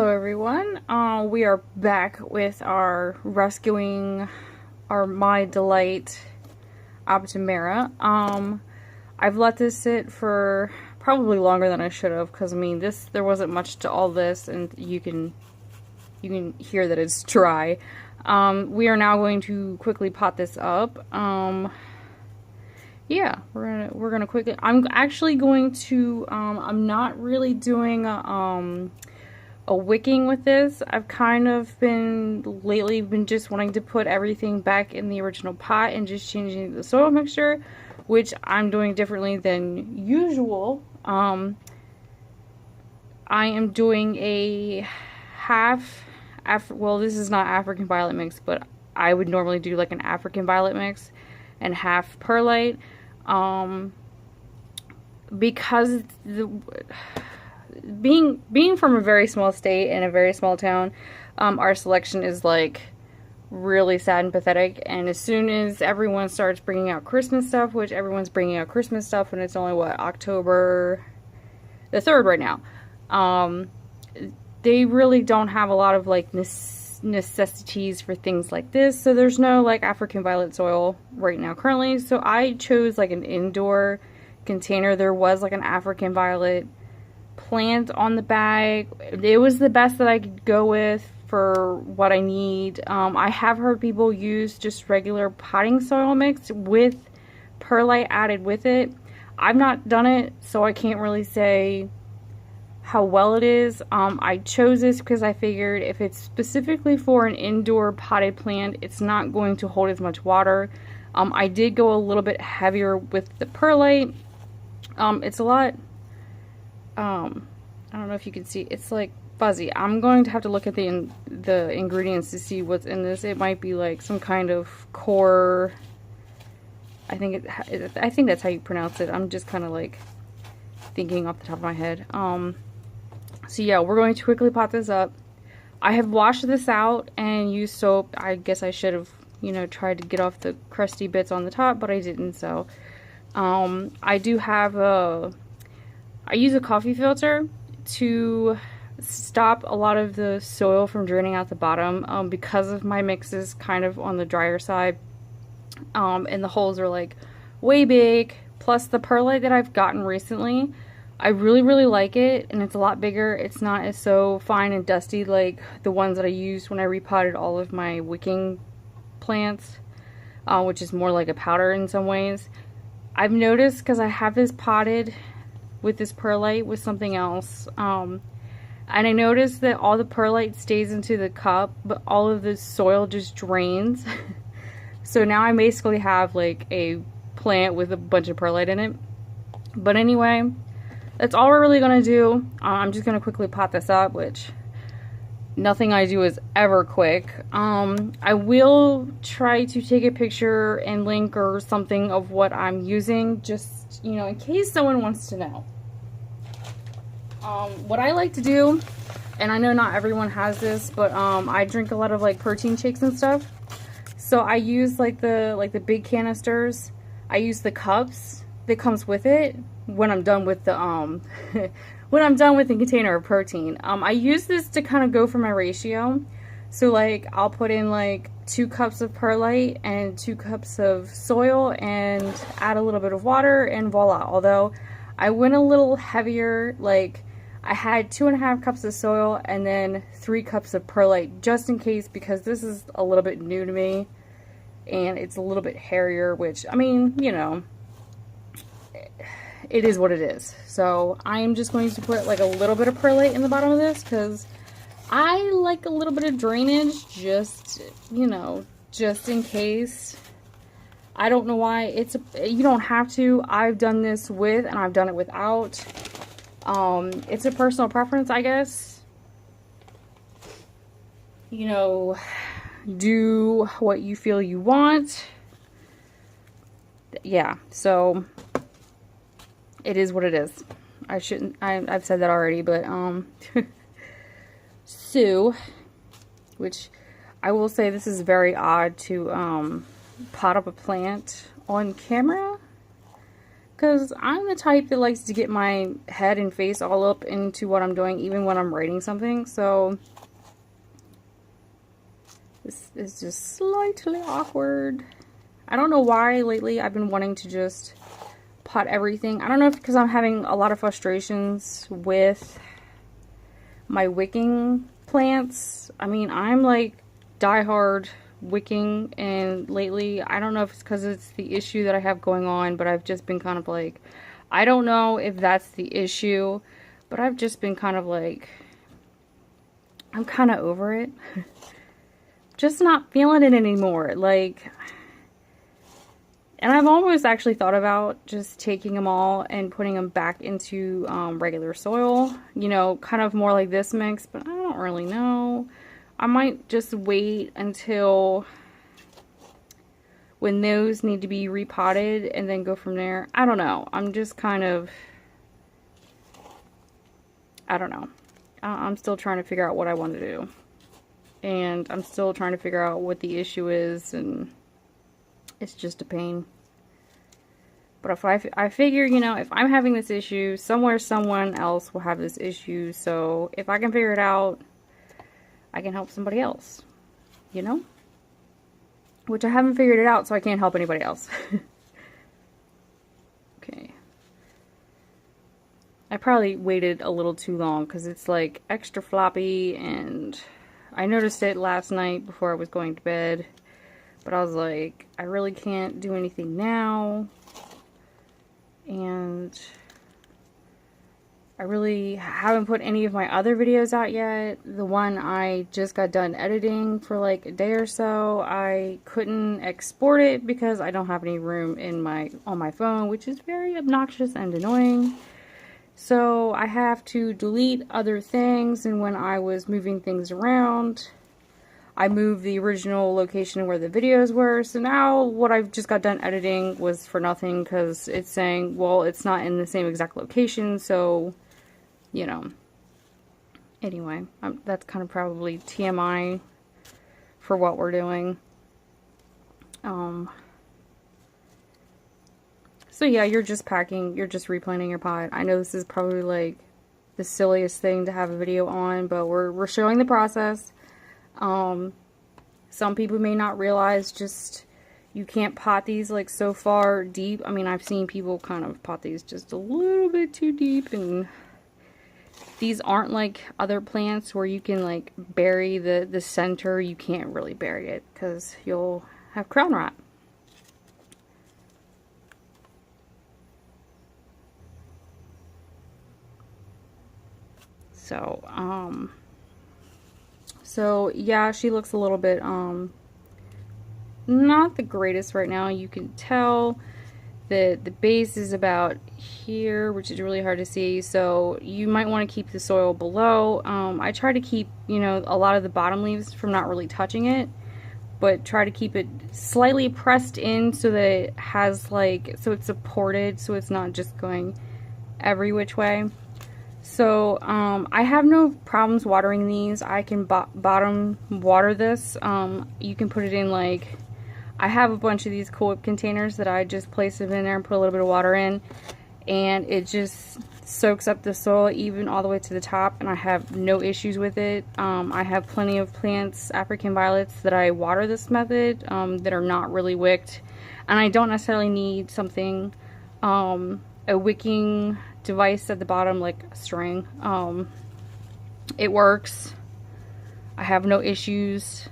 Hello everyone. We are back with our rescuing our My Delight Optimera. I've let this sit for probably longer than I should have because I mean there wasn't much to all this, and you can hear that it's dry. We are now going to quickly pot this up. Yeah, we're gonna quickly. I'm actually going to. I'm not really doing a wicking with this. I've kind of lately been just wanting to put everything back in the original pot and just changing the soil mixture, which I'm doing differently than usual. I am doing a well, this is not African violet mix, but I would normally do like an African violet mix and half perlite. Because being from a very small state and a very small town, our selection is like really sad and pathetic. And as soon as everyone starts bringing out Christmas stuff, which everyone's bringing out Christmas stuff, and it's only what, October the 3rd right now, they really don't have a lot of like necessities for things like this. So there's no like African violet soil right now currently. So I chose like an indoor container. There was like an African violet plant on the bag. It was the best that I could go with for what I need. I have heard people use just regular potting soil mix with perlite added with it. I've not done it, so I can't really say how well it is. I chose this because I figured if it's specifically for an indoor potted plant, it's not going to hold as much water. I did go a little bit heavier with the perlite. It's a lot, I don't know if you can see, it's like fuzzy. I'm going to have to look at the ingredients to see what's in this. It might be like some kind of core, I think that's how you pronounce it. I'm just kind of like thinking off the top of my head. So yeah, we're going to quickly pot this up. I have washed this out and used soap. I guess I should have, tried to get off the crusty bits on the top, but I didn't. So I do have I use a coffee filter to stop a lot of the soil from draining out the bottom, because of my mixes kind of on the drier side, and the holes are like way big. Plus the perlite that I've gotten recently, I really, really like it, and it's a lot bigger. It's not as so fine and dusty like the ones that I used when I repotted all of my wicking plants, which is more like a powder in some ways. I've noticed, because I have this potted with this perlite with something else, and I noticed that all the perlite stays into the cup, but all of the soil just drains. So now I basically have like a plant with a bunch of perlite in it. But anyway, that's all we're really gonna do. I'm just gonna quickly pot this up, which nothing I do is ever quick. I will try to take a picture and link or something of what I'm using, just, in case someone wants to know. What I like to do, and I know not everyone has this, but I drink a lot of like protein shakes and stuff. So I use like the big canisters. I use the cups that comes with it when I'm done with the when I'm done with the container of protein. I use this to kind of go for my ratio. So like I'll put in like 2 cups of perlite and 2 cups of soil and add a little bit of water, and voila. Although I went a little heavier, like I had 2.5 cups of soil and then 3 cups of perlite, just in case, because this is a little bit new to me and it's a little bit hairier, which, I mean, it is what it is. So I'm just going to put like a little bit of perlite in the bottom of this because I like a little bit of drainage, just, just in case. I don't know why. You don't have to. I've done this with, and I've done it without. It's a personal preference, I guess. Do what you feel you want. Yeah, so it is what it is. I've said that already, but so, which I will say, this is very odd to pot up a plant on camera, because I'm the type that likes to get my head and face all up into what I'm doing, even when I'm writing something. So this is just slightly awkward. I don't know why lately I've been wanting to just pot everything. I don't know if because I'm having a lot of frustrations with my wicking plants. I mean, I'm like diehard wicking, and lately I don't know if it's because it's the issue that I have going on, but I've just been kind of like, I don't know if that's the issue, but I've just been kind of like, I'm kind of over it. Just not feeling it anymore. Like, and I've almost actually thought about just taking them all and putting them back into regular soil, you know, kind of more like this mix, but I don't really know. I might just wait until when those need to be repotted and then go from there. I don't know. I'm just kind of, I don't know. I'm still trying to figure out what I want to do. And I'm still trying to figure out what the issue is, and it's just a pain. But if I figure, you know, if I'm having this issue, somewhere someone else will have this issue. So if I can figure it out, I can help somebody else, you know? Which I haven't figured it out, so I can't help anybody else. Okay. I probably waited a little too long because it's like extra floppy, and I noticed it last night before I was going to bed. But I was like, I really can't do anything now. And I really haven't put any of my other videos out yet. The one I just got done editing for like a day or so, I couldn't export it because I don't have any room in on my phone, which is very obnoxious and annoying. So I have to delete other things, and when I was moving things around, I moved the original location where the videos were. So now what I've just got done editing was for nothing because it's saying, well, it's not in the same exact location, so, you know. Anyway, that's kind of probably TMI for what we're doing. So yeah, you're just packing, you're just replanting your pot. I know this is probably like the silliest thing to have a video on, but we're showing the process. Some people may not realize just you can't pot these like so far deep. I mean, I've seen people kind of pot these just a little bit too deep, and these aren't like other plants where you can like bury the center. You can't really bury it because you'll have crown rot. So yeah, she looks a little bit, not the greatest right now. You can tell that the base is about here, which is really hard to see. So you might want to keep the soil below. I try to keep, you know, a lot of the bottom leaves from not really touching it, but try to keep it slightly pressed in so that it has like, so it's supported, so it's not just going every which way. So I have no problems watering these. I can bottom water this. You can put it in like, I have a bunch of these Cool Whip containers that I just place them in there and put a little bit of water in, and it just soaks up the soil even all the way to the top, and I have no issues with it. I have plenty of plants, African violets, that I water this method that are not really wicked, and I don't necessarily need something, a wicking device at the bottom like a string. It works. I have no issues.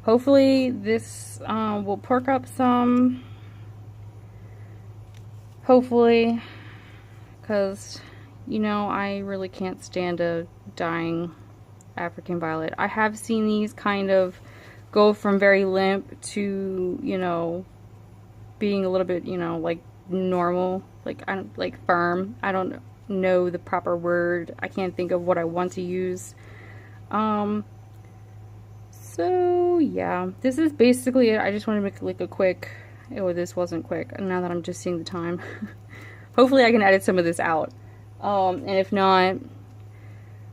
Hopefully this will perk up some. Hopefully, because you know I really can't stand a dying African violet. I have seen these kind of go from very limp to, you know, being a little bit, you know, like normal, like I don't like firm. I don't know the proper word. I can't think of what I want to use. So yeah, this is basically it. I just want to make like a quick, oh, this wasn't quick, and now that I'm just seeing the time. Hopefully I can edit some of this out. And if not,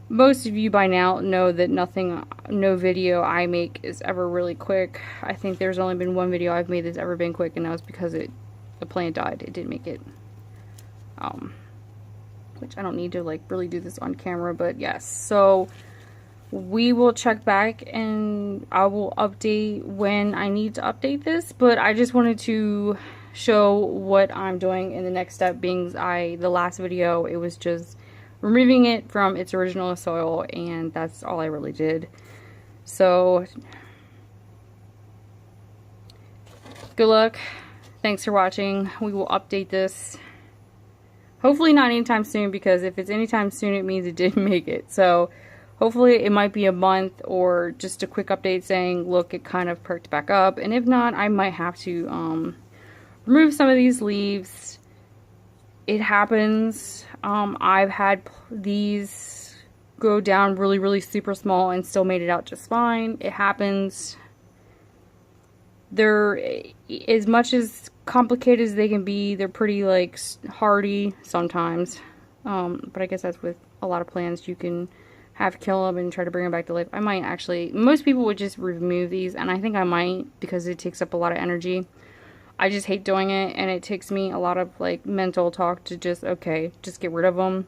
most of you by now know that no video I make is ever really quick. I think there's only been one video I've made that's ever been quick, and that was because the plant died. It didn't make it. which I don't need to like really do this on camera, but yes. So we will check back and I will update when I need to update this, but I just wanted to show what I'm doing in the next step, being the last video, it was just removing it from its original soil, and that's all I really did. So good luck. Thanks for watching. We will update this. Hopefully not anytime soon, because if it's anytime soon, it means it didn't make it. So hopefully it might be a month or just a quick update saying, look, it kind of perked back up. And if not, I might have to remove some of these leaves. It happens. I've had these go down really, really super small and still made it out just fine. It happens. They're as much as complicated as they can be. They're pretty like hardy sometimes, but I guess that's with a lot of plants. You can have kill them and try to bring them back to life. I might actually, most people would just remove these, and I think I might, because it takes up a lot of energy. I just hate doing it, and it takes me a lot of like mental talk to just, okay, just get rid of them.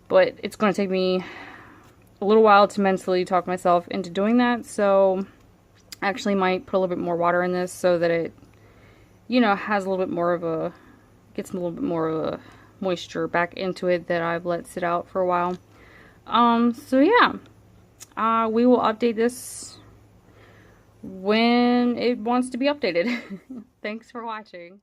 But it's going to take me a little while to mentally talk myself into doing that, so I actually might put a little bit more water in this so that it, you know, has a little bit more of a, gets a little bit more of a moisture back into it that I've let sit out for a while. So yeah, we will update this when it wants to be updated. Thanks for watching.